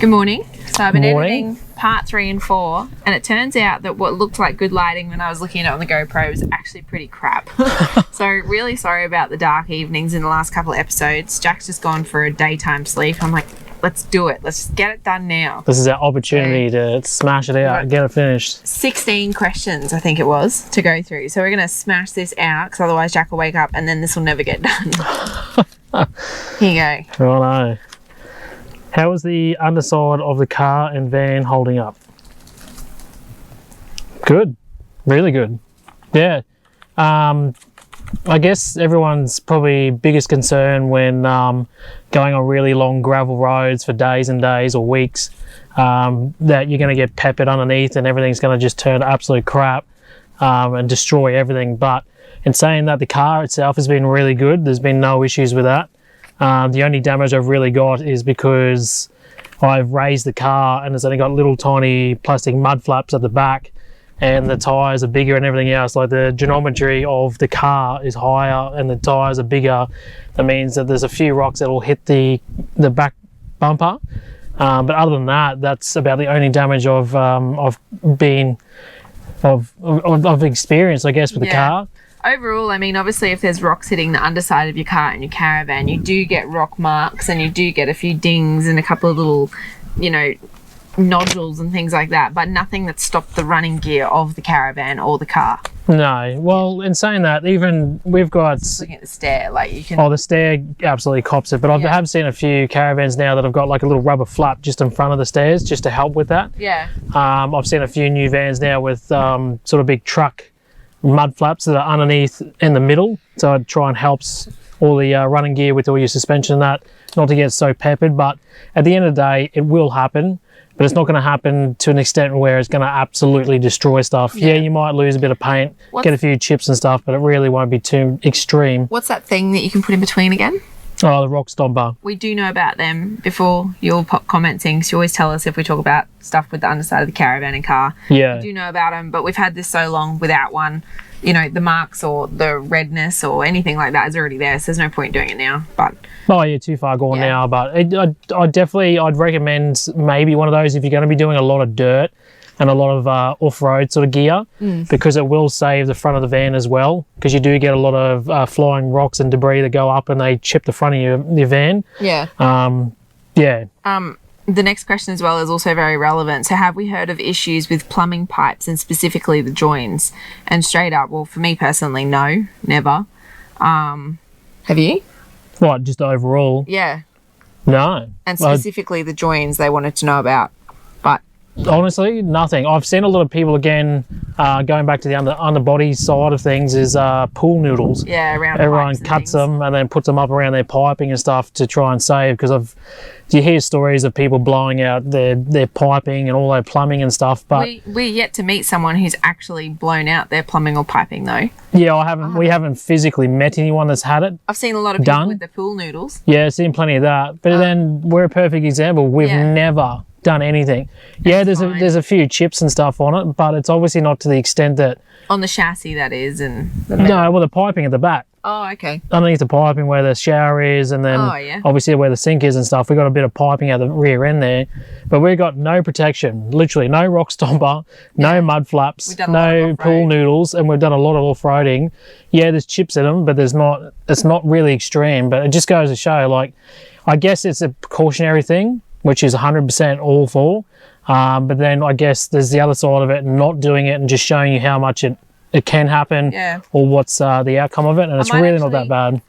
Good morning. So I've been Morning. editing part 3 and 4, and it turns out that what looked like good lighting when I was looking at it on the GoPro was actually pretty crap. So really sorry about the dark evenings in the last couple of episodes. Jack's just gone for a daytime sleep. I'm like, let's do it. Let's just get it done now. This is our opportunity to smash it out and get it finished. 16 questions, I think it was, to go through. So we're going to smash this out because otherwise Jack will wake up and then this will never get done. Here you go. Oh no. How is the underside of the car and van holding up? Good. Really good. Yeah. I guess everyone's probably biggest concern when going on really long gravel roads for days and days or weeks, that you're going to get peppered underneath and everything's going to just turn to absolute crap and destroy everything. But in saying that, the car itself has been really good. There's been no issues with that. The only damage I've really got is because I've raised the car and it's only got little tiny plastic mud flaps at the back, and the tyres are bigger and everything else. Like the geometry of the car is higher and the tyres are bigger. That means that there's a few rocks that will hit the back bumper. But other than that, that's about the only damage I've experienced, I guess, with the car. Overall, I mean, obviously if there's rocks hitting the underside of your car and your caravan, you do get rock marks and you do get a few dings and a couple of little, you know, nodules and things like that, but nothing that stopped the running gear of the caravan or the car. No. Well, in saying that, even we've got... Just looking at the stair, like you can... Oh, the stair absolutely cops it, but I have seen a few caravans now that have got like a little rubber flap just in front of the stairs just to help with that. Yeah. I've seen a few new vans now with sort of big truck mud flaps that are underneath in the middle, so it try and helps all the running gear with all your suspension and that not to get so peppered. But at the end of the day, it will happen, but it's not going to happen to an extent where it's going to absolutely destroy stuff. Yeah, you might lose a bit of paint, get a few chips and stuff, but it really won't be too extreme. What's that thing that you can put in between again? Oh, the rock stomper. We do know about them before you'll pop commenting, because you always tell us if we talk about stuff with the underside of the caravan and car. Yeah. We do know about them, but we've had this so long without one. You know, the marks or the redness or anything like that is already there, so there's no point doing it now. But oh, you're too far gone now. But I'd recommend maybe one of those if you're going to be doing a lot of dirt and a lot of off-road sort of gear, because it will save the front of the van as well, because you do get a lot of flying rocks and debris that go up and they chip the front of your van. Yeah. The next question as well is also very relevant. So have we heard of issues with plumbing pipes and specifically the joins? And straight up, well, for me personally, no, never. Have you? What, just overall? Yeah. No. And specifically the joins they wanted to know about. But honestly, nothing. I've seen a lot of people, again, going back to the underbody side of things, is pool noodles. Yeah, around everyone cuts them and then puts them up around their piping and stuff to try and save, because you hear stories of people blowing out their piping and all their plumbing and stuff. But we're yet to meet someone who's actually blown out their plumbing or piping, though. Yeah, we haven't physically met anyone that's had it. I've seen a lot of people with the pool noodles. Yeah, I've seen plenty of that. But then we're a perfect example. We've never done anything. There's a few chips and stuff on it, but it's obviously not to the extent that on the chassis, that is. And the piping at the back. Oh, okay. Underneath the piping where the shower is, and then obviously where the sink is and stuff, we've got a bit of piping at the rear end there, but we've got no protection, literally no rock stomper, no mud flaps, no pool noodles, and we've done a lot of off-roading. Yeah, there's chips in them, but it's not really extreme, but it just goes to show, like, I guess it's a precautionary thing, which is 100% all for, but then I guess there's the other side of it, not doing it and just showing you how much it can happen, or what's the outcome of it, and it's really not that bad.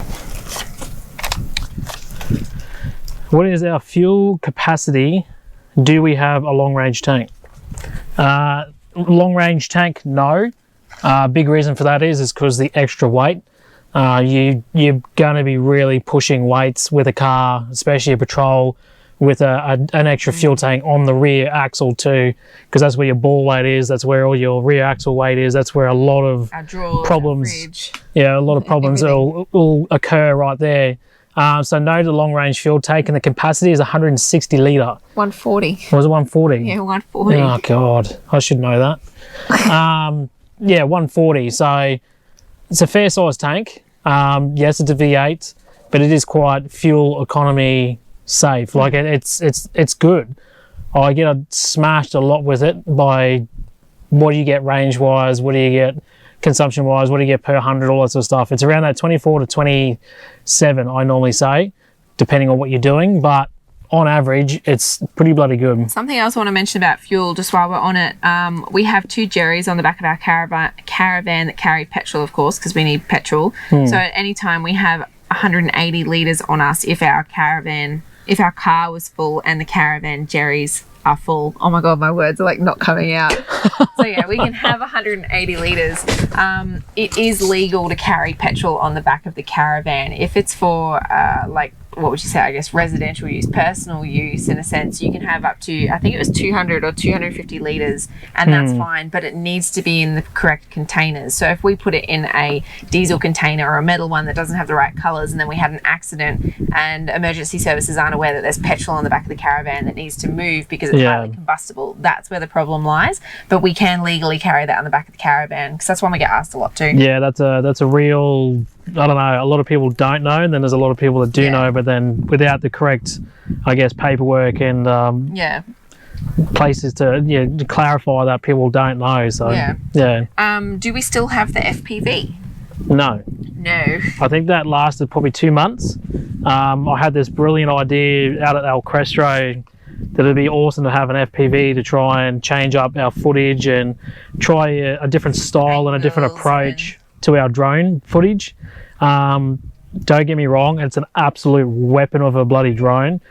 What is our fuel capacity? Do we have a long-range tank? Long-range tank, no. Big reason for that is because the extra weight. You're going to be really pushing weights with a car, especially a petrol, with an extra fuel tank on the rear axle too, because that's where your ball weight is, that's where all your rear axle weight is, that's where a lot of problems, a lot of problems will occur right there. So no to the long range fuel tank, and the capacity is 160 litre. 140. Was it 140? Yeah, 140. Oh God, I should know that. 140. So it's a fair size tank. Yes, it's a V8, but it is quite fuel economy safe. Like it's good. I get smashed a lot with it by what do you get range-wise, what do you get consumption-wise, what do you get per 100, all that sort of stuff. It's around that 24 to 27, I normally say, depending on what you're doing, but on average, it's pretty bloody good. Something else I want to mention about fuel, just while we're on it, we have 2 Jerrys on the back of our caravan that carry petrol, of course, because we need petrol. So at any time we have 180 litres on us if our car was full and the caravan Jerrys are full. Oh my God, my words are like not coming out. So yeah, we can have 180 litres. It is legal to carry petrol on the back of the caravan. If it's for like, what would you say, I guess residential use, personal use in a sense, you can have up to, I think it was 200 or 250 litres, and that's fine, but it needs to be in the correct containers. So if we put it in a diesel container or a metal one that doesn't have the right colours, and then we had an accident and emergency services aren't aware that there's petrol on the back of the caravan that needs to move because it's highly combustible, that's where the problem lies. But we can legally carry that on the back of the caravan, because that's one we get asked a lot too. Yeah, that's a real, I don't know, a lot of people don't know, and then there's a lot of people that do know, but then without the correct, I guess, paperwork and places to clarify that, people don't know. So do we still have the FPV? No. I think that lasted probably 2 months. I had this brilliant idea out at El Crestro that it'd be awesome to have an FPV to try and change up our footage and try a different style and a different approach to our drone footage. Don't get me wrong, it's an absolute weapon of a bloody drone,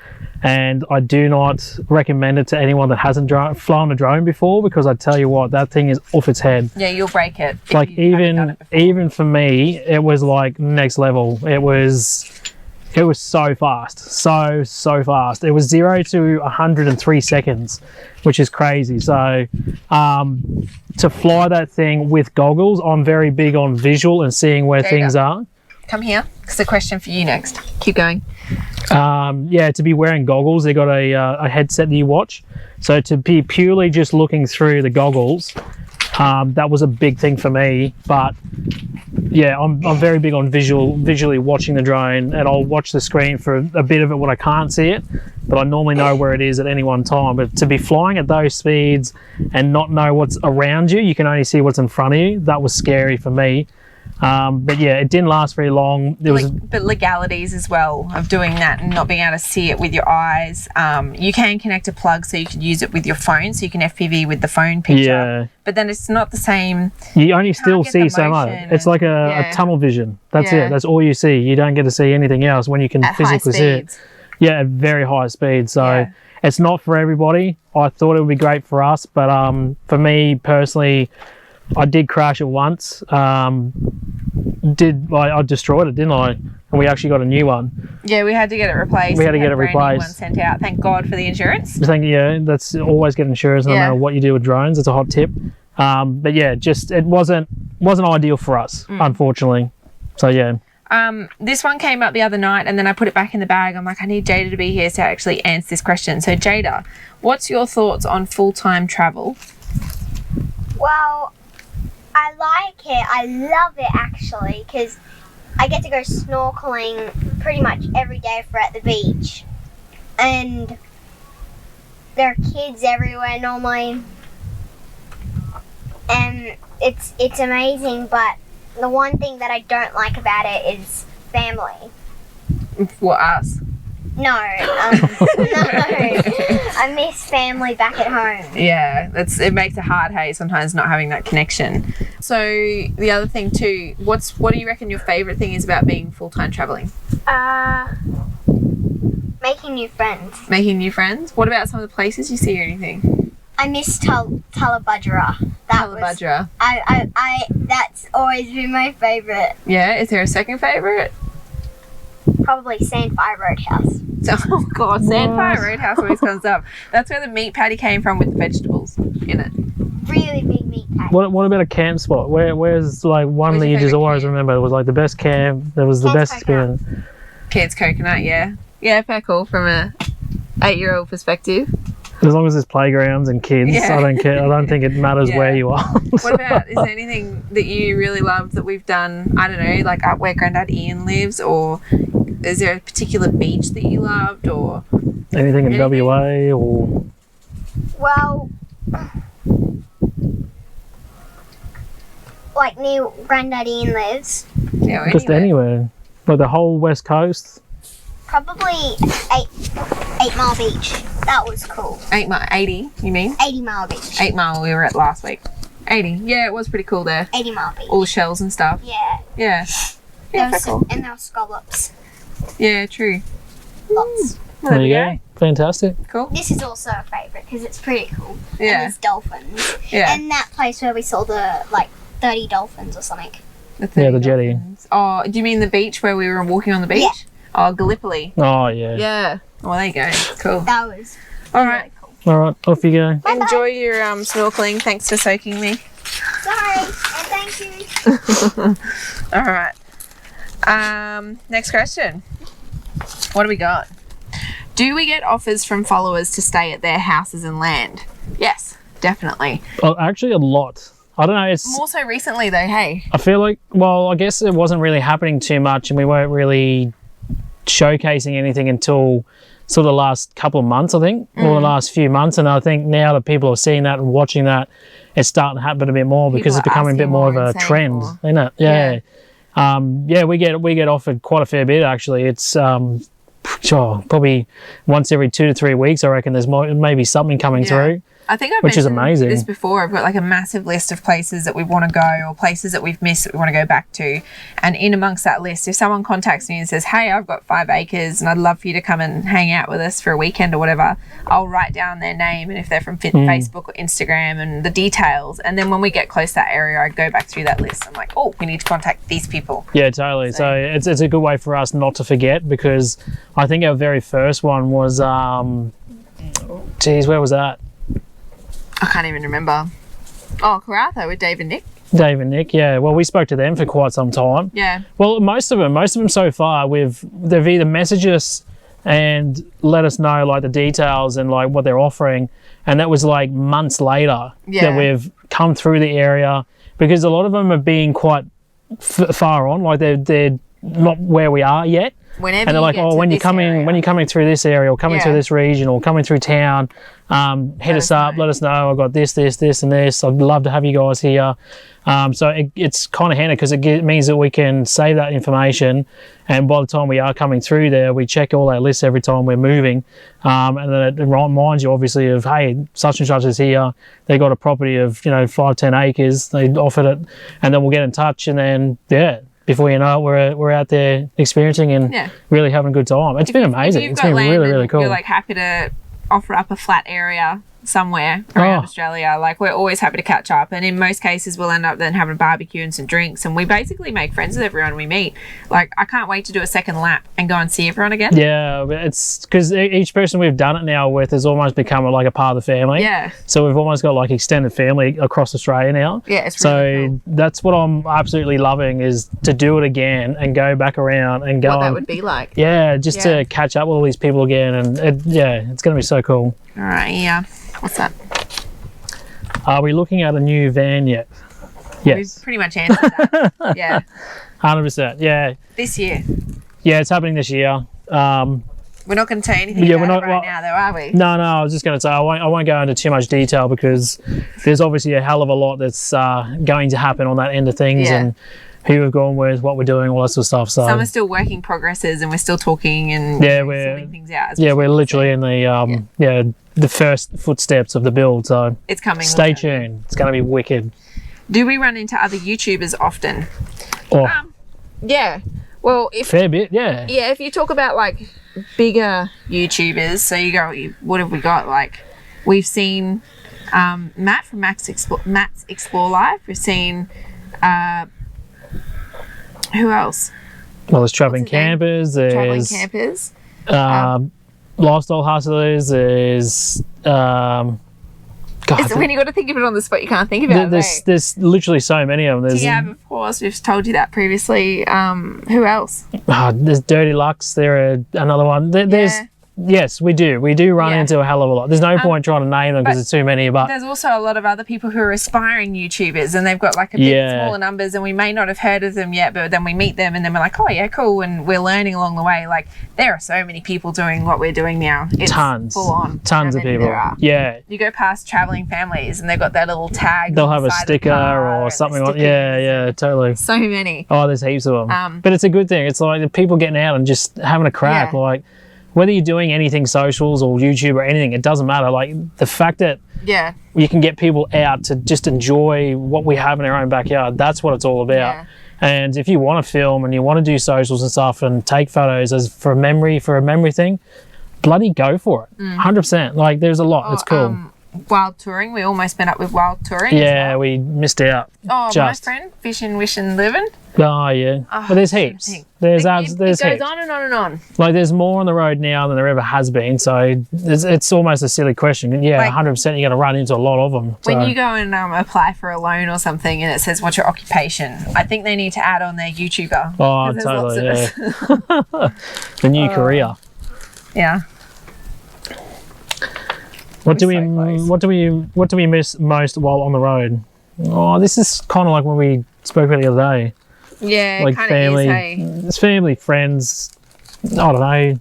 and I do not recommend it to anyone that hasn't flown a drone before, because I tell you what, that thing is off its head. Yeah, you'll break it. Like even for me, it was like next level. It was so fast, so fast. It was 0 to 100 in 3 seconds, which is crazy. So to fly that thing with goggles, I'm very big on visual and seeing where things are. Come here, it's a question for you next. Keep going. To be wearing goggles, they got a headset that you watch. So to be purely just looking through the goggles, that was a big thing for me. But yeah, I'm very big on visually watching the drone, and I'll watch the screen for a bit of it when I can't see it, but I normally know where it is at any one time. But to be flying at those speeds and not know what's around you, you can only see what's in front of you, that was scary for me. But yeah, it didn't last very long. But legalities as well of doing that and not being able to see it with your eyes. You can connect a plug so you can use it with your phone, so you can FPV with the phone picture. Yeah. But then it's not the same. You only still see so much. It's like a tunnel vision. That's it. That's all you see. You don't get to see anything else when you can physically see it. Yeah, at very high speed. So it's not for everybody. I thought it would be great for us, but for me personally, I did crash it once. I destroyed it, didn't I? And we actually got a new one. Yeah, we had to get it replaced. We had to get it replaced. New one sent out. Thank God for the insurance. That's always get insurance, no matter what you do with drones. It's a hot tip. But yeah, just it wasn't ideal for us, unfortunately. So yeah. This one came up the other night, and then I put it back in the bag. I'm like, I need Jayda to be here to actually answer this question. So Jayda, what's your thoughts on full-time travel? Well, I like it. I love it, actually, because I get to go snorkeling pretty much every if we're at the beach. And there are kids everywhere normally. And it's amazing, but the one thing that I don't like about it is family. For us? No, no. I miss family back at home. Yeah, it makes it hard, hey, sometimes not having that connection. So the other thing too, what do you reckon your favourite thing is about being full-time travelling? Making new friends. Making new friends? What about some of the places you see or anything? I miss Tullabudgera. Tullabudgera. That's always been my favourite. Yeah, is there a second favourite? Probably Sandfire Roadhouse. Oh God, Sandfire Roadhouse always comes up. That's where the meat patty came from with the vegetables in it. Really big meat patty. What about a camp spot? Where's like one that you just always remember? It was like the best camp. That was the best experience. Cairns Coconut, yeah. Yeah, fair call from a 8-year-old perspective. As long as there's playgrounds and kids, I don't care. I don't think it matters where you are. What about, is there anything that you really loved that we've done, I don't know, like up where Grandad Ian lives, or is there a particular beach that you loved, or anything in WA, or Well, like near Granddaddy Ian lives. Yeah, Just anywhere. Like the whole West Coast. Probably 8 Mile Beach. That was cool. 80, you mean? 80 Mile Beach. 8 Mile we were at last week. 80. Yeah, it was pretty cool there. 80 Mile Beach. All the shells and stuff. Yeah. Yeah. Yeah, There was cool. and there were scallops. Yeah, true. Lots. Well, There you go. Fantastic. Cool. This is also a favourite because it's pretty cool. And Yeah. there's dolphins. Yeah. And that place where we saw the 30 dolphins or something. Yeah, the jetty. Oh, do you mean the beach where we were walking on the beach? Yeah. Oh, Gallipoli. Oh, yeah. Yeah. Well, there you go. Cool. That was All right. really cool. All right, off you go. Bye-bye. Enjoy your snorkeling. Thanks for soaking me. Sorry, and thank you. All right. Next question. What do we got? Do we get offers from followers to stay at their houses and land? Yes, definitely. Well, actually, a lot. I don't know. It's. More so recently, though. Hey. I feel like, well, I guess it wasn't really happening too much, and we weren't really showcasing anything until sort of the last couple of months, I think, or the last few months. And I think now that people are seeing that and watching that, it's starting to happen a bit more because People it's becoming a bit asking more of more a and saying trend, more. isn't it? Yeah. Yeah, we get offered quite a fair bit actually. It's probably once every 2 to 3 weeks. I reckon there's maybe something coming through. I think I've Which is mentioned amazing. this before. I've got like a massive list of places that we want to go or places that we've missed that we want to go back to. And in amongst that list, if someone contacts me and says, hey, I've got 5 acres and I'd love for you to come and hang out with us for a weekend or whatever, I'll write down their name and if they're from Facebook or Instagram and the details. And then when we get close to that area, I go back through that list. I'm like, oh, we need to contact these people. Yeah, totally. So it's a good way for us not to forget because I think our very first one was, where was that? I can't even remember. Oh, Karatha with Dave and Nick. Dave and Nick, yeah. Well, we spoke to them for quite some time. Yeah. Well, most of them so far, they've either messaged us and let us know like the details and like what they're offering, and that was like months later that we've come through the area because a lot of them are being quite far on, like they're not where we are yet. Whenever And they're like, oh, when you're coming through this area or coming through this region or coming through town, hit us up, let us know. I've got this, and this. I'd love to have you guys here. So it's kind of handy because it means that we can save that information. And by the time we are coming through there, we check all our lists every time we're moving. And then it reminds you, obviously, of, hey, such and such is here. They got a property of, 5-10 acres. They offered it. And then we'll get in touch and then, before you know it, we're out there experiencing and really having a good time. It's been amazing. It's been really, really cool. You're like happy to offer up a flat area somewhere around Australia. Like we're always happy to catch up, and in most cases we'll end up then having a barbecue and some drinks, and we basically make friends with everyone we meet. Like I can't wait to do a second lap and go and see everyone again. Yeah, it's because each person we've done it now with has almost become like a part of the family. Yeah. So we've almost got like extended family across Australia now. Yeah, it's really cool. That's what I'm absolutely loving is to do it again and go back around and go. What that would be like. Yeah, just to catch up with all these people again, and it's going to be so cool. All right, yeah. What's that? Are we looking at a new van yet? Yes. We've pretty much answered that. Yeah. 100%. Yeah. This year. Yeah, it's happening this year. We're not going to tell you anything about it right now, though, are we? No, I was just going to say I won't go into too much detail because there's obviously a hell of a lot that's going to happen on that end of things and who we've gone with, what we're doing, all that sort of stuff. So some are still working progresses, and we're still talking and we're sorting things out. we're literally in the the first footsteps of the build. So it's coming. Stay tuned. It's going to be wicked. Do we run into other YouTubers often? Oh, yeah. Well, fair bit. Yeah. Yeah, if you talk about like bigger YouTubers, so you go, what have we got? Like, we've seen Matt from Matt's Explore Life. We've seen who else? Well, there's Traveling Campers. Traveling Campers. Lifestyle Hustlers. There's when you got to think of it on the spot, you can't think about it. There's literally so many of them. Yeah, of course, we've told you that previously. Who else? There's Dirty Lux. They're another one. There's yes, we do. We do run into a hell of a lot. There's no point trying to name them because there's too many. But there's also a lot of other people who are aspiring YouTubers, and they've got like a bit smaller numbers, and we may not have heard of them yet, but then we meet them, and then we're like, oh yeah, cool, and we're learning along the way. Like there are so many people doing what we're doing now. It's full on. Tons of people. Yeah. You go past traveling families, and they've got that little tag. They'll have a sticker or something like. Yeah, totally. So many. Oh, there's heaps of them. But it's a good thing. It's like the people getting out and just having a crack. Like whether you're doing anything socials or YouTube or anything, it doesn't matter. Like the fact that you can get people out to just enjoy what we have in our own backyard, that's what it's all about. And if you want to film and you want to do socials and stuff and take photos as for a memory thing, bloody go for it. 100%. Like there's a lot. It's cool. Wild touring. We almost met up with wild touring. Yeah, we missed out. Oh, my friend, fishing, wishing, living. Oh yeah, but there's heaps. There's it goes heaps. on and on and on. Like there's more on the road now than there ever has been. So it's almost a silly question. Yeah, 100%. You're going to run into a lot of them. When you go and apply for a loan or something, and it says what's your occupation, I think they need to add on their YouTuber. Oh, totally. Yeah. The new career. Yeah. What do we miss most while on the road? Oh, this is kind of like when we spoke about the other day. Yeah, like family. It's family, friends. I don't know.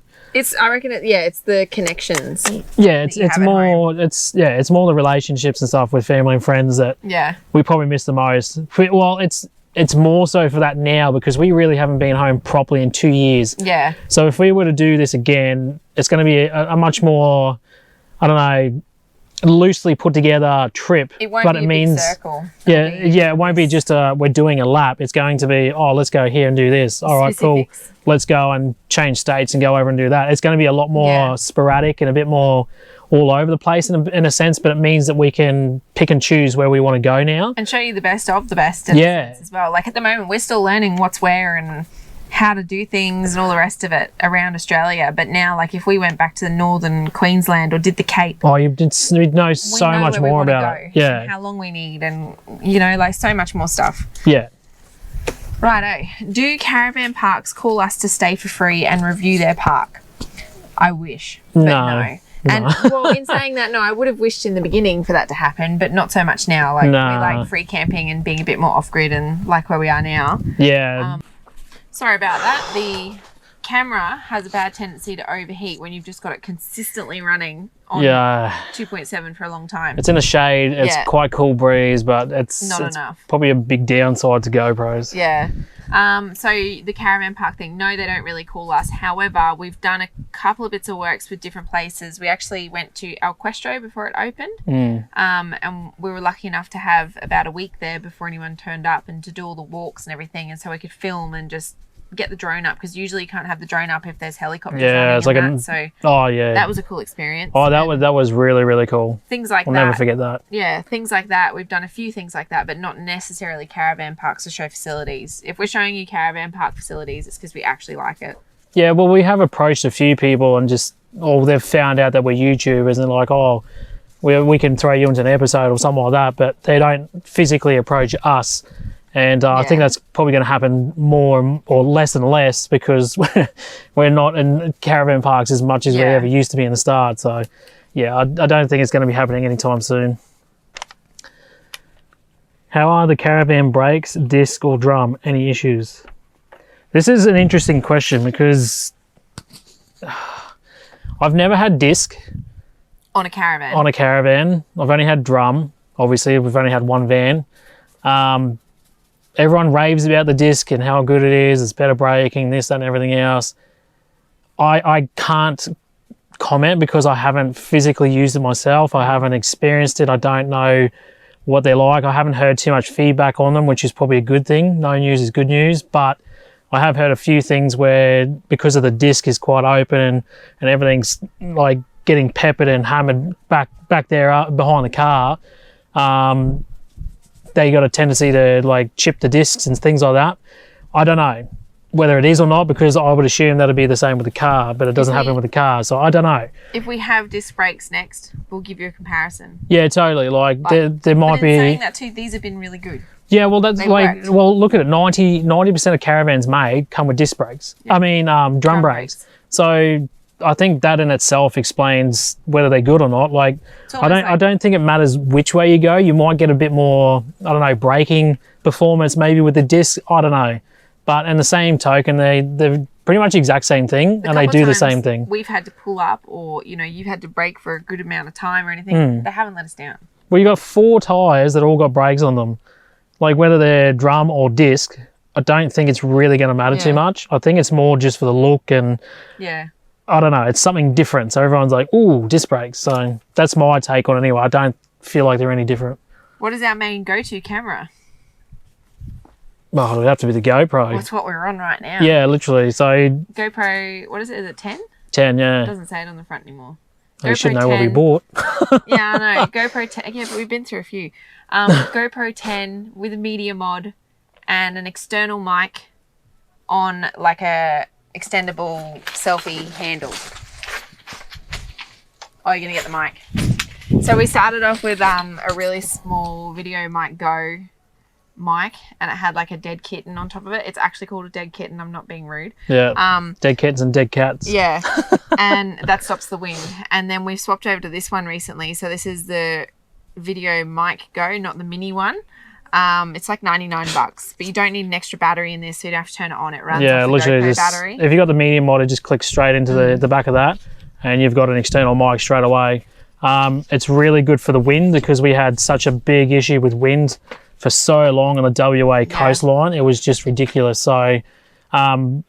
I reckon it's the connections. Yeah, it's more the relationships and stuff with family and friends that we probably miss the most. Well, it's more so for that now because we really haven't been home properly in 2 years. Yeah. So if we were to do this again, it's going to be a much more, I don't know, loosely put together trip. It won't be a big circle. It won't be just we're doing a lap. It's going to be, let's go here and do this. All right, cool. Let's go and change states and go over and do that. It's going to be a lot more sporadic and a bit more all over the place in a sense, but it means that we can pick and choose where we want to go now. And show you the best of the best as well. Like at the moment, we're still learning what's where and how to do things and all the rest of it around Australia. But now, like if we went back to the northern Queensland or did the Cape, you'd know so much more about it. Yeah, how long we need, and like so much more stuff. Yeah. Righto. Do Caravan Parks call us to stay for free and review their park? I wish, but no. And well, in saying that, no, I would have wished in the beginning for that to happen, but not so much now. Like we like free camping and being a bit more off grid and like where we are now. Yeah. Sorry about that. The camera has a bad tendency to overheat when you've just got it consistently running on 2.7 for a long time. It's in the shade. It's quite cool breeze, but it's not enough. Probably a big downside to GoPros. Yeah. So the Caravan Park thing, no, they don't really call us. However, we've done a couple of bits of works with different places. We actually went to El Questro before it opened. And we were lucky enough to have about a week there before anyone turned up and to do all the walks and everything. And so we could film and just get the drone up, because usually you can't have the drone up if there's helicopters running it's like that was a cool experience. That was really, really cool. Things like I'll never forget that. Yeah, things like that. We've done a few things like that, but not necessarily caravan parks to show facilities. If we're showing you caravan park facilities, it's because we actually like it. Yeah, well, we have approached a few people and they've found out that we're YouTubers and like, we can throw you into an episode or something like that, but they don't physically approach us. And I think that's probably going to happen more or less and less because we're not in caravan parks as much as we ever used to be in the start. So, I don't think it's going to be happening anytime soon. How are the caravan brakes, disc or drum? Any issues? This is an interesting question because I've never had disc on a caravan. I've only had drum. Obviously, we've only had one van. Everyone raves about the disc and how good it is. It's better braking, this, that, and everything else. I can't comment because I haven't physically used it myself. I haven't experienced it. I don't know what they're like. I haven't heard too much feedback on them, which is probably a good thing. No news is good news, but I have heard a few things where because of the disc is quite open and everything's like getting peppered and hammered back there behind the car, they got a tendency to like chip the discs and things like that. I don't know whether it is or not because I would assume that'd be the same with the car, but it doesn't happen with the car, so I don't know. If we have disc brakes next, we'll give you a comparison. Yeah, totally. Like there might be. Saying that too, these have been really good. Yeah, well that's look at it. 90% of caravans made come with disc brakes. Yeah. I mean drum brakes. So I think that in itself explains whether they're good or not. Like, I don't think it matters which way you go. You might get a bit more, I don't know, braking performance maybe with the disc. I don't know. But in the same token, they're pretty much the exact same thing, and they do the same thing. We've had to pull up, or you've had to brake for a good amount of time or anything. They haven't let us down. Well, you got 4 tyres that all got brakes on them. Like, whether they're drum or disc, I don't think it's really going to matter too much. I think it's more just for the look and I don't know, it's something different. So everyone's like, ooh, disc brakes. So that's my take on it anyway. I don't feel like they're any different. What is our main go-to camera? Oh, it would have to be the GoPro. Well, it's what we're on right now. Yeah, literally. So GoPro, what is it? Is it 10? 10, yeah. It doesn't say it on the front anymore. You should know what we bought. Yeah, I know. GoPro 10. Yeah, but we've been through a few. GoPro 10 with a media mod and an external mic on like a extendable selfie handle. Oh, you're going to get the mic. So we started off with a really small Video Mic Go mic, and it had like a dead kitten on top of it. It's actually called a dead kitten. I'm not being rude. Yeah. Dead kittens and dead cats. Yeah. And that stops the wind. And then we swapped over to this one recently. So this is the Video Mic Go, not the mini one. It's like $99, but you don't need an extra battery in this, so you don't have to turn it on. It runs off the GoPro battery. If you got the medium mod, it just clicks straight into the back of that, and you've got an external mic straight away. It's really good for the wind because we had such a big issue with wind for so long on the WA coastline. It was just ridiculous. So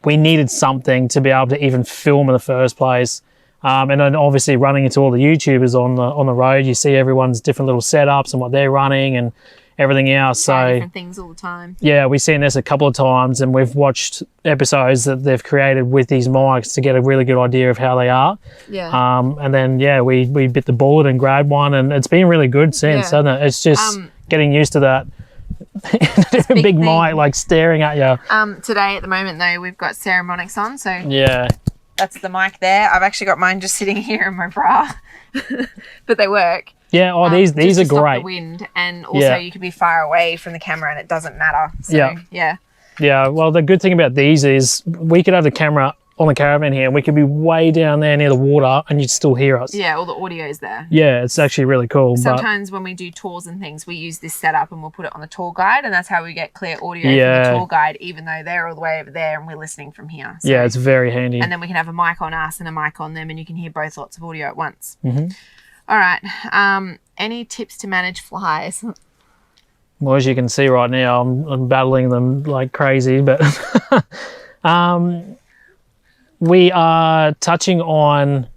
we needed something to be able to even film in the first place. And then obviously running into all the YouTubers on the road, you see everyone's different little setups and what they're running and everything else. So different things all the time. Yeah, we've seen this a couple of times, and we've watched episodes that they've created with these mics to get a really good idea of how they are. Yeah. And then we bit the bullet and grabbed one, and it's been really good since, hasn't it? It's just getting used to that big mic like staring at you. Today at the moment though, we've got Ceremonics on, so yeah. That's the mic there. I've actually got mine just sitting here in my bra, but they work. Yeah, these are great. Stop the wind, and also you could be far away from the camera and it doesn't matter. So, yeah. Well, the good thing about these is we could have the camera on the caravan here and we could be way down there near the water and you'd still hear us. Yeah, all the audio's there. Yeah, it's actually really cool. Sometimes when we do tours and things, we use this setup and we'll put it on the tour guide, and that's how we get clear audio from the tour guide, even though they're all the way over there and we're listening from here. So, yeah, it's very handy. And then we can have a mic on us and a mic on them, and you can hear both lots of audio at once. Mm-hmm. All right. Any tips to manage flies? Well, as you can see right now, I'm battling them like crazy, but we are touching on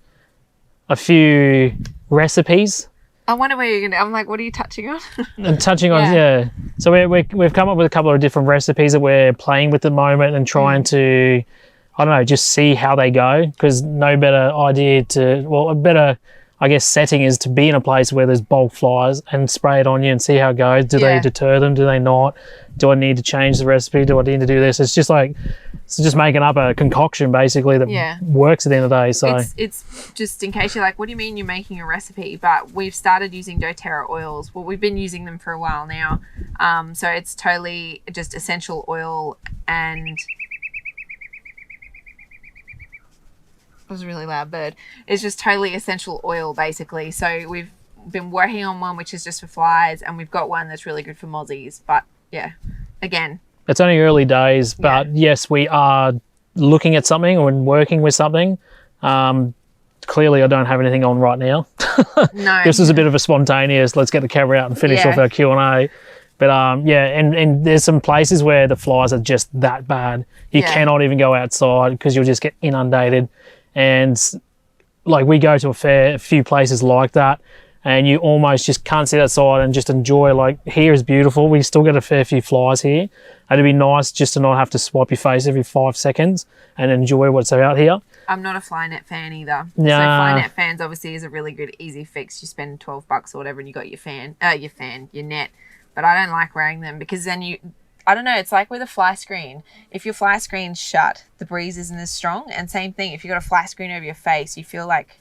a few recipes. I wonder where you're going to... I'm like, what are you touching on? And touching on, yeah. So we've come up with a couple of different recipes that we're playing with at the moment and trying to, I don't know, just see how they go, because no better idea a better, I guess, setting is to be in a place where there's bulk flies and spray it on you and see how it goes. Do they deter them? Do they not? Do I need to change the recipe? Do I need to do this? It's just making up a concoction basically that works at the end of the day. So it's just in case you're like, what do you mean you're making a recipe? But we've started using doTERRA oils. Well, we've been using them for a while now. So it's totally just essential oil, and it was a really loud bird. It's just totally essential oil basically. So we've been working on one which is just for flies, and we've got one that's really good for mozzies. But yeah, again, it's only early days, but yes, we are looking at something or working with something. Clearly I don't have anything on right now. No. This is a bit of a spontaneous, let's get the camera out and finish off our Q&A. But and there's some places where the flies are just that bad. You cannot even go outside because you'll just get inundated. And like we go to a few places like that, and you almost just can't sit outside and just enjoy, like, here is beautiful. We still get a fair few flies here. And it'd be nice just to not have to swipe your face every 5 seconds and enjoy what's out here. I'm not a fly net fan either. Nah. So fly net fans obviously is a really good, easy fix. You spend $12 or whatever and you got your net. But I don't like wearing them because then I don't know, it's like with a fly screen. If your fly screen's shut, the breeze isn't as strong. And same thing, if you've got a fly screen over your face, you feel like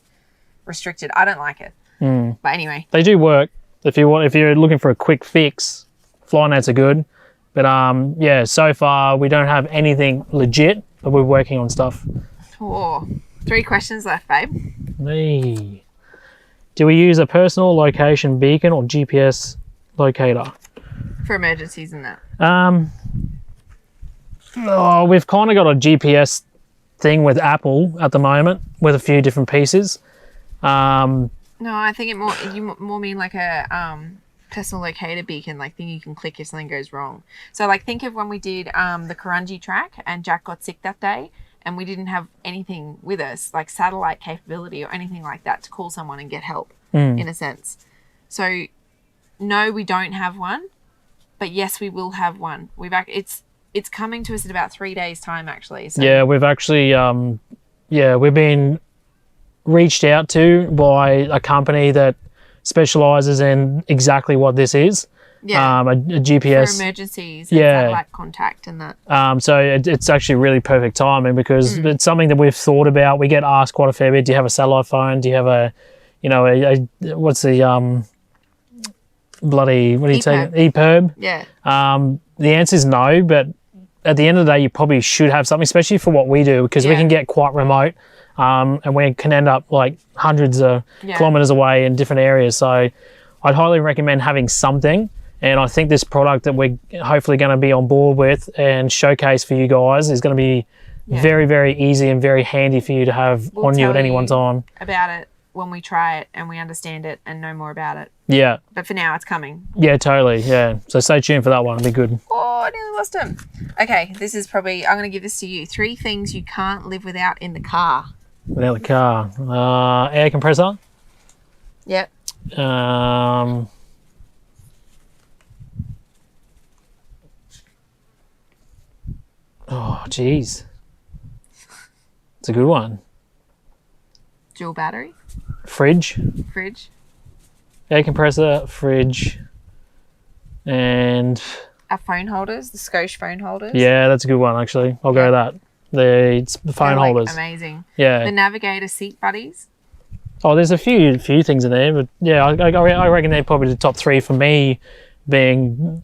restricted. I don't like it. But anyway. They do work. If you're looking for a quick fix, fly nets are good. But so far we don't have anything legit, but we're working on stuff. Oh, 3 questions left, babe. Me. Do we use a personal location beacon or GPS locator? For emergencies and that. We've kind of got a GPS thing with Apple at the moment with a few different pieces. No, I think you more mean like a personal locator beacon, like thing you can click if something goes wrong. So like think of when we did the Kurunji track and Jack got sick that day and we didn't have anything with us, like satellite capability or anything like that to call someone and get help in a sense. So no, we don't have one, but yes, we will have one. It's coming to us in about 3 days' time, actually. So. Yeah, we've actually, we've been reached out to by a company that specialises in exactly what this is. Yeah. A GPS. For emergencies and satellite contact and that. So it's actually really perfect timing because it's something that we've thought about. We get asked quite a fair bit. Do you have a satellite phone? Do you have a what's the bloody, what do you say? EPIRB? Yeah. The answer is no, but at the end of the day, you probably should have something, especially for what we do, because we can get quite remote and we can end up like hundreds of kilometres away in different areas. So I'd highly recommend having something. And I think this product that we're hopefully going to be on board with and showcase for you guys is going to be very, very easy and very handy for you to have on you at any one time. About it when we try it and we understand it and know more about it. Yeah. But for now, it's coming. Yeah, totally. Yeah. So stay tuned for that one. It'll be good. Oh, I nearly lost him. Okay, this is probably, I'm going to give this to you. 3 things you can't live without in the car. Without the car. Air compressor. Yep. Oh, geez. It's a good one. Dual battery. Fridge. Air compressor, fridge, and... Our phone holders, the Scotia phone holders. Yeah, that's a good one, actually. I'll go with that. The phone holders. Amazing. Yeah. The Navigator seat buddies. Oh, there's a few things in there, but yeah, I reckon they're probably the top 3 for me, being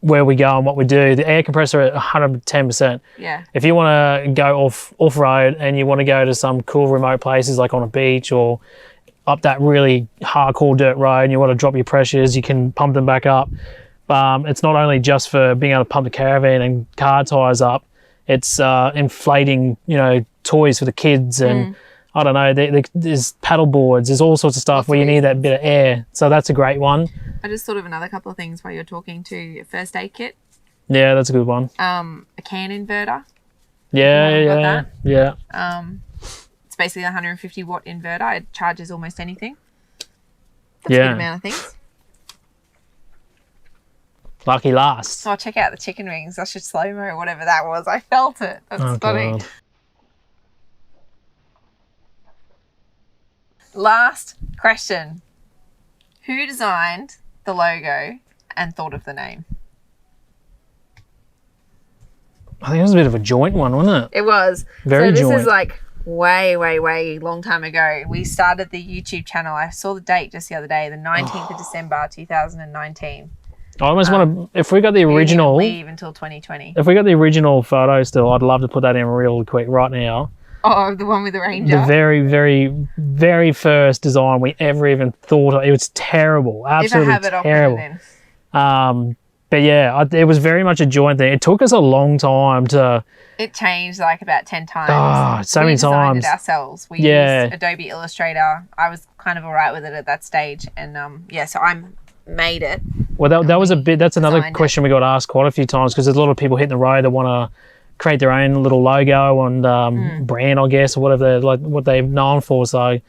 where we go and what we do. The air compressor at 110%. Yeah. If you want to go off-road and you want to go to some cool remote places like on a beach or up that really hardcore dirt road and you want to drop your pressures, you can pump them back up. It's not only just for being able to pump the caravan and car tyres up, it's inflating, toys for the kids and I don't know, there's paddle boards, there's all sorts of stuff where you need that bit of air. So that's a great one. I just thought of another couple of things while you're talking to first aid kit. Yeah, that's a good one. A CAN inverter. Yeah. It's basically a 150 watt inverter. It charges almost anything. That's a good amount of things. Lucky last. Oh, check out the chicken wings. I should slow-mo or whatever that was. I felt it. That's funny. God. Last question. Who designed the logo and thought of the name? I think it was a bit of a joint one, wasn't it? It was. Very joint. So this is like way long time ago. We started the YouTube channel. I saw the date just the other day, the 19th of December 2019. I almost want to, if we got the original... We didn't leave until 2020. If we got the original photo still, I'd love to put that in real quick right now. Oh, the one with the Ranger? The very, very, very first design we ever even thought of. It was terrible. Absolutely terrible. If I have it, I'll put it in. But yeah, it was very much a joint thing. It took us a long time to... It changed like about 10 times. Oh, so many times. We designed it ourselves. We used Adobe Illustrator. I was kind of all right with it at that stage. And so I made it. Well, that was a bit... That's another question we got asked quite a few times because there's a lot of people hitting the road that want to create their own little logo and brand, I guess, or whatever, like what they're known for. So...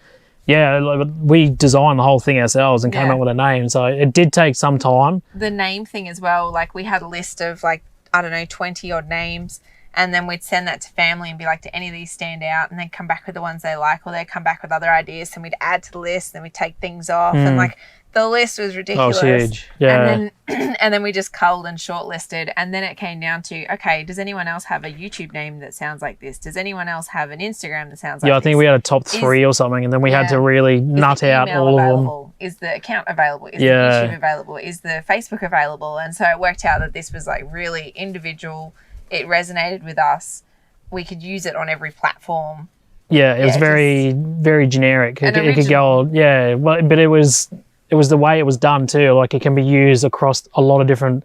Yeah, we designed the whole thing ourselves and came up with a name. So it did take some time. The name thing as well, like we had a list of 20 odd names, and then we'd send that to family and be like, do any of these stand out? And then come back with the ones they like, or they'd come back with other ideas, and we'd add to the list, and we'd take things off. And the list was ridiculous. Oh, huge. Yeah. And then we just culled and shortlisted. And then it came down to, okay, does anyone else have a YouTube name that sounds like this? Does anyone else have an Instagram that sounds like this? Yeah, I think we had a top 3 or something, and then we had to really nut out all available? of them. Is the account available? Is the YouTube available? Is the Facebook available? And so it worked out that this was really individual. It resonated with us. We could use it on every platform. Yeah, it was very, very generic. It could go, yeah, well, but it was the way it was done too. Like it can be used across a lot of different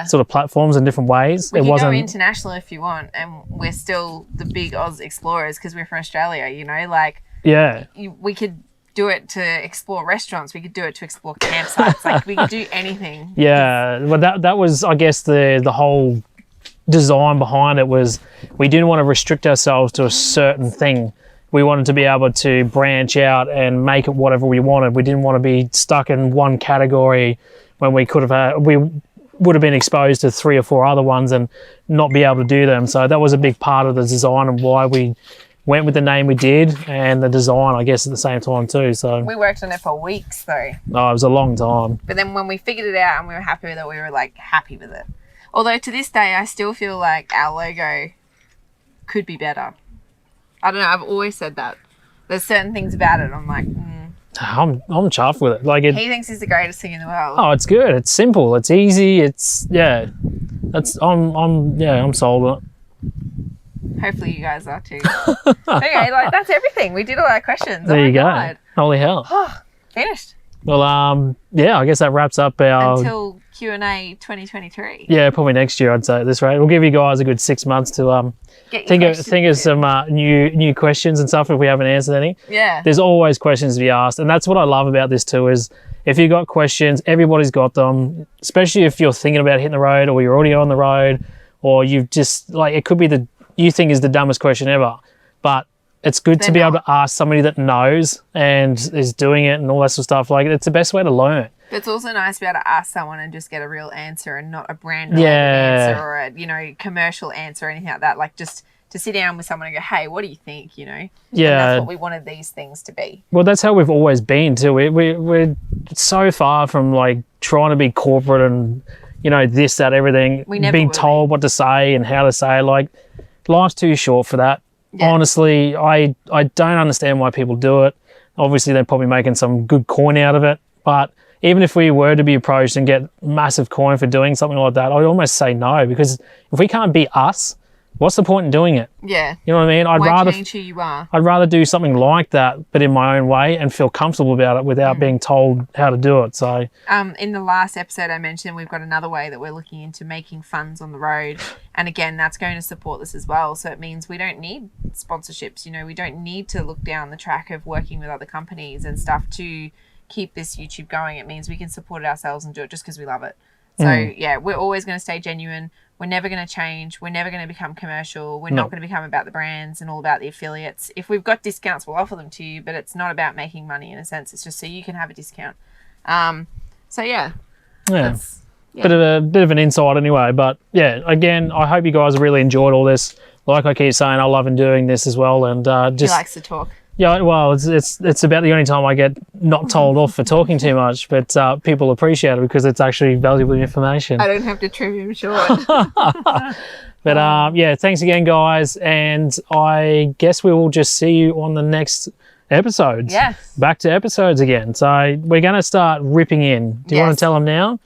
sort of platforms in different ways. We can go international if you want, and we're still the big Oz explorers because we're from Australia, you know, like we could do it to explore restaurants, we could do it to explore campsites, like we could do anything. Yeah, well that was, I guess, the whole design behind it was we didn't want to restrict ourselves to a certain thing. We wanted to be able to branch out and make it whatever we wanted. We didn't want to be stuck in one category when we could have we would have been exposed to 3 or 4 other ones and not be able to do them. So that was a big part of the design and why we went with the name we did, and the design, I guess, at the same time too. So we worked on it for weeks though. Oh, it was a long time. But then when we figured it out and we were happy with it, we were like happy with it. Although to this day, I still feel like our logo could be better. I don't know. I've always said that. There's certain things about it. I'm like, I'm chuffed with it. Like he thinks he's the greatest thing in the world. Oh, it's good. It's simple. It's easy. It's I'm sold on it. Hopefully you guys are too. Okay, like that's everything. We did all our questions. There you go. God. Holy hell. Finished. Well, I guess that wraps up our until Q&A 2023. Yeah, probably next year I'd say at this rate. We'll give you guys a good 6 months to think of some new questions and stuff if we haven't answered any. Yeah. There's always questions to be asked, and that's what I love about this too is if you've got questions, everybody's got them, especially if you're thinking about hitting the road or you're already on the road or you've just, like, it could be you think is the dumbest question ever, but it's good to be able to ask somebody that knows and is doing it and all that sort of stuff. Like, it's the best way to learn. But it's also nice to be able to ask someone and just get a real answer and not a brand new answer or a, commercial answer or anything like that. Like, just to sit down with someone and go, hey, what do you think, Yeah. And that's what we wanted these things to be. Well, that's how we've always been too. We're so far from, like, trying to be corporate and, this, that, everything. Being told what to say and how to say. Like, life's too short for that. Yeah. Honestly, I don't understand why people do it. Obviously, they're probably making some good coin out of it. But even if we were to be approached and get massive coin for doing something like that, I'd almost say no, because if we can't be us, what's the point in doing it? Yeah. You know what I mean? Why change who you are? I'd rather do something like that, but in my own way, and feel comfortable about it without being told how to do it. So, in the last episode I mentioned, we've got another way that we're looking into making funds on the road. And again, that's going to support this as well. So it means we don't need sponsorships. We don't need to look down the track of working with other companies and stuff to keep this YouTube going. It means we can support it ourselves and do it just because we love it. So yeah, we're always going to stay genuine. We're never going to change. We're never going to become commercial. We're not going to become about the brands and all about the affiliates. If we've got discounts, we'll offer them to you, but it's not about making money in a sense. It's just so you can have a discount. So yeah. Bit of an insight anyway. But yeah, again, I hope you guys really enjoyed all this. Like I keep saying, I love doing this as well. And he likes to talk. Yeah, well, it's about the only time I get not told off for talking too much, but people appreciate it because it's actually valuable information. I don't have to trim him short. But yeah, thanks again, guys, and I guess we will just see you on the next episodes. Yes. Back to episodes again. So we're going to start ripping in. Do you want to tell them now?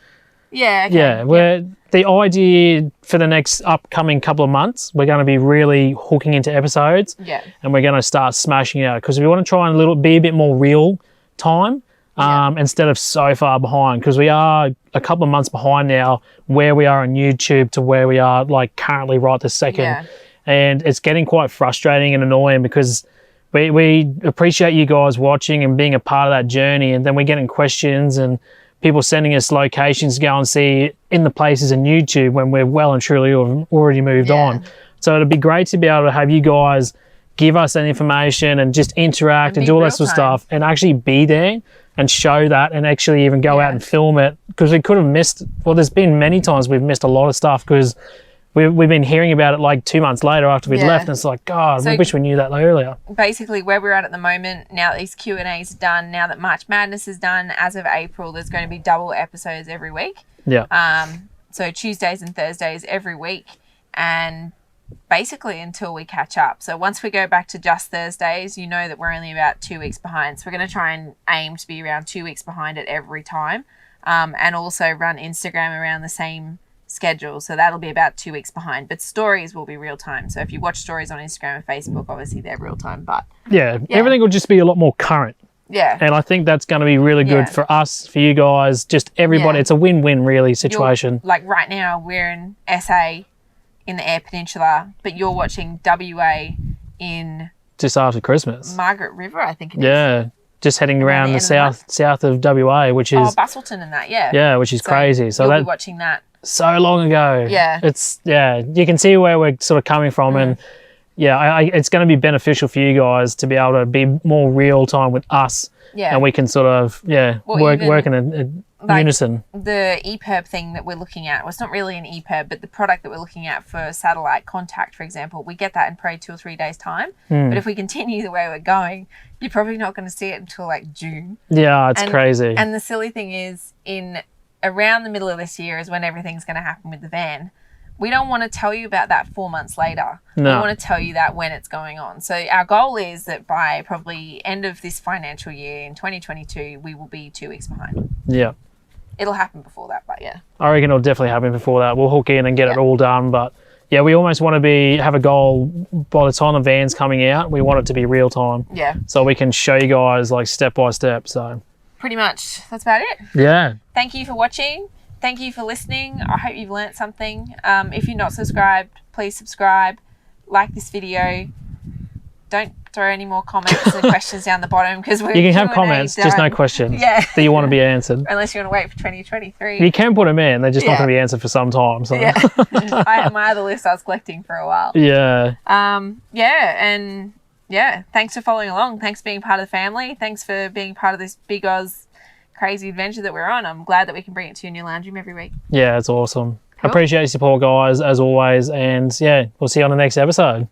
Yeah. Okay. Yeah, the idea for the next upcoming couple of months, we're going to be really hooking into episodes. Yeah. And we're going to start smashing it out because we want to try and be a bit more real time instead of so far behind, because we are a couple of months behind now where we are on YouTube to where we are like currently right this second. Yeah. And it's getting quite frustrating and annoying because we appreciate you guys watching and being a part of that journey, and then we're getting questions and people sending us locations to go and see in the places in YouTube when we're well and truly already moved on. So it'd be great to be able to have you guys give us that information and just interact and do all that sort of stuff and actually be there and show that and actually even go out and film it, because we could have missed, well, there's been many times we've missed a lot of stuff because we've been hearing about it like 2 months later after we'd left, and it's like, God, I wish we knew that earlier. Basically, where we're at the moment, now that these Q&As are done, now that March Madness is done, as of April, there's going to be double episodes every week. Yeah. So Tuesdays and Thursdays every week, and basically until we catch up. So once we go back to just Thursdays, you know that we're only about 2 weeks behind. So we're going to try and aim to be around 2 weeks behind it every time, and also run Instagram around the same schedule, so that'll be about 2 weeks behind, but stories will be real time. So if you watch stories on Instagram and Facebook, obviously they're real time, but Yeah, everything will just be a lot more current. yeah, And I think that's going to be really good for us, for you guys, just everybody. Yeah. It's a win-win really situation. like right now we're in SA in the Eyre Peninsula, but you're watching WA in Just after Christmas. Margaret River, I think it is. Yeah, just heading around the south of WA, which is Bustleton and that, yeah. yeah, which is crazy. So you'll be that watching that. so long ago. Yeah. It's you can see where we're sort of coming from, and yeah, it's going to be beneficial for you guys to be able to be more real time with us, Yeah. and we can sort of work in a unison. The EPIRB thing that we're looking at, well, it's not really an EPIRB, but the product that we're looking at for satellite contact, for example, we get that in probably 2 or 3 days' time. But if we continue the way we're going, you're probably not going to see it until like June. Yeah, it's crazy. And the silly thing is, around the middle of this year is when everything's going to happen with the van. We don't want to tell you about that 4 months later. No. We want to tell you that when it's going on. So our goal is that by probably end of this financial year in 2022, we will be 2 weeks behind. Yeah. It'll happen before that, but yeah. I reckon it'll definitely happen before that. We'll hook in and get it all done. But yeah, we almost want to have a goal by the time the van's coming out. We want it to be real time. Yeah. So we can show you guys like step by step. So Pretty much. That's about it. yeah. Thank you for watching. Thank you for listening. I hope you've learnt something. If you're not subscribed, please subscribe. Like this video. Don't throw any more comments and questions down the bottom because we're You can have Q&A comments, just no questions Yeah. that you want to be answered. Unless you want to wait for 2023. You can put them in. They're just not going to be answered for some time. So Yeah. I had my other list I was collecting for a while. yeah. Thanks for following along. Thanks for being part of the family. Thanks for being part of this big Oz crazy adventure that we're on. I'm glad that we can bring it to you in your lounge room every week. Yeah, it's awesome. Cool. Appreciate your support, guys, as always. And yeah, we'll see you on the next episode.